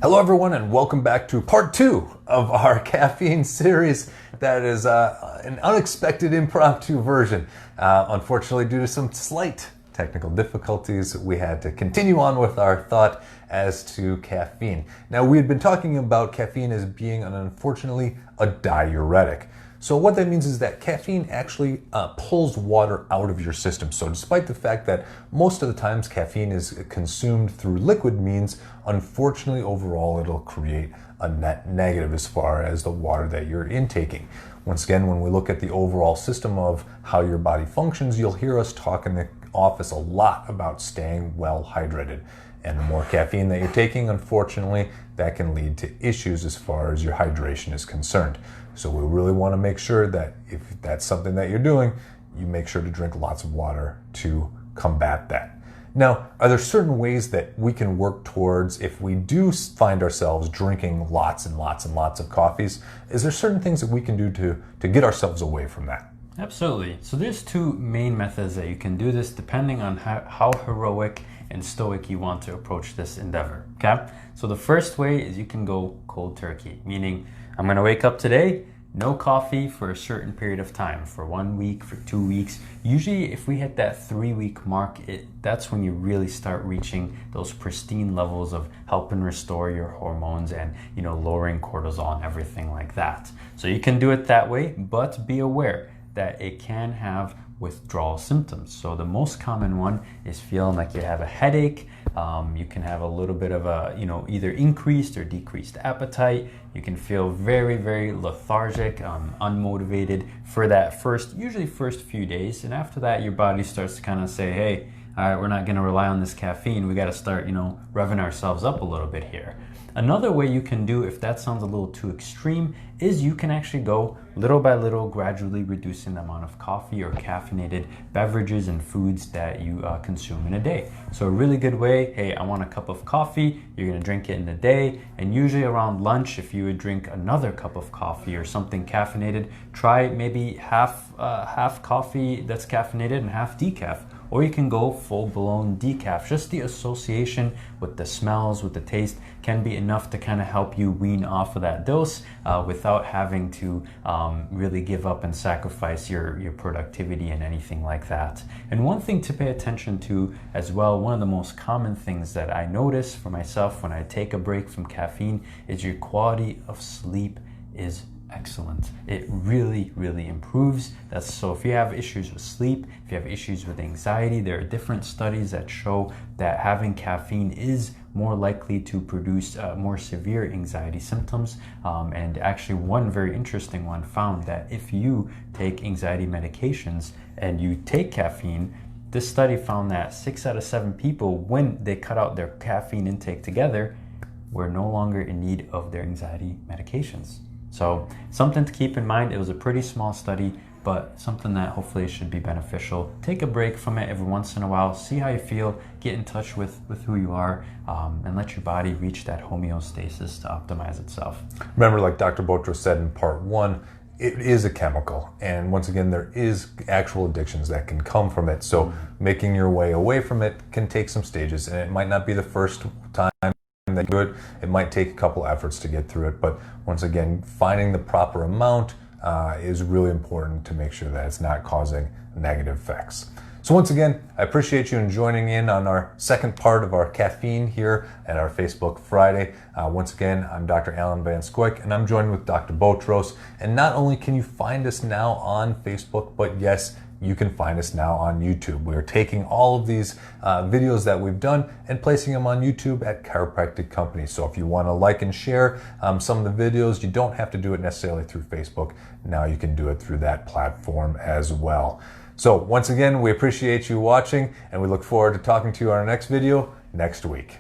Hello everyone and welcome back to part 2 of our caffeine series. That is an unexpected impromptu version. Unfortunately, due to some slight technical difficulties, we had to continue on with our thought as to caffeine. Now, we had been talking about caffeine as being unfortunately a diuretic. So what that means is that caffeine actually pulls water out of your system. So despite the fact that most of the times caffeine is consumed through liquid means, unfortunately overall it'll create a net negative as far as the water that you're intaking. Once again, when we look at the overall system of how your body functions, you'll hear us talk in the office a lot about staying well hydrated. And the more caffeine that you're taking, unfortunately, that can lead to issues as far as your hydration is concerned. So we really want to make sure that if that's something that you're doing, you make sure to drink lots of water to combat that. Now, are there certain ways that we can work towards if we do find ourselves drinking lots and lots and lots of coffees? Is there certain things that we can do to get ourselves away from that? Absolutely. So there's two main methods that you can do this depending on how heroic and stoic you want to approach this endeavor. Okay? So the first way is you can go cold turkey, meaning I'm going to wake up today, no coffee for a certain period of time, for 1 week, for 2 weeks. Usually if we hit that 3-week mark, that's when you really start reaching those pristine levels of helping restore your hormones and, lowering cortisol and everything like that. So you can do it that way, but be aware that it can have withdrawal symptoms. So the most common one is feeling like you have a headache. You can have a little bit of a, either increased or decreased appetite. You can feel very, very lethargic, unmotivated for that usually first few days. And after that, your body starts to kind of say, hey, all right, we're not going to rely on this caffeine. We got to start, revving ourselves up a little bit here. Another way you can do, if that sounds a little too extreme, is you can actually go little by little, gradually reducing the amount of coffee or caffeinated beverages and foods that you consume in a day. So a really good way, hey, I want a cup of coffee, you're gonna drink it in a day, and usually around lunch, if you would drink another cup of coffee or something caffeinated, try maybe half coffee that's caffeinated and half decaf. Or you can go full-blown decaf. Just the association with the smells, with the taste, can be enough to kind of help you wean off of that dose without having to really give up and sacrifice your productivity and anything like that. And one thing to pay attention to as well, one of the most common things that I notice for myself when I take a break from caffeine is your quality of sleep is excellent. It really, really improves. So if you have issues with sleep, if you have issues with anxiety, there are different studies that show that having caffeine is more likely to produce more severe anxiety symptoms. And actually one very interesting one found that if you take anxiety medications and you take caffeine, this study found that 6 out of 7 people, when they cut out their caffeine intake together, were no longer in need of their anxiety medications. So something to keep in mind. It was a pretty small study, but something that hopefully should be beneficial. Take a break from it every once in a while, see how you feel, get in touch with who you are, and let your body reach that homeostasis to optimize itself. Remember, like Dr. Botros said in part 1, it is a chemical, and once again, there is actual addictions that can come from it. So making your way away from it can take some stages, and it might not be the first time that you do it. It might take a couple efforts to get through it, but once again, finding the proper amount is really important to make sure that it's not causing negative effects. So once again, I appreciate you joining in on our second part of our caffeine here at our Facebook Friday. Once again, I'm Dr. Alan Van Scoyk, and I'm joined with Dr. Botros. And not only can you find us now on Facebook, but yes, you can find us now on YouTube. We're taking all of these videos that we've done and placing them on YouTube at Chiropractic Company. So if you want to like and share some of the videos, you don't have to do it necessarily through Facebook. Now you can do it through that platform as well. So once again, we appreciate you watching, and we look forward to talking to you on our next video next week.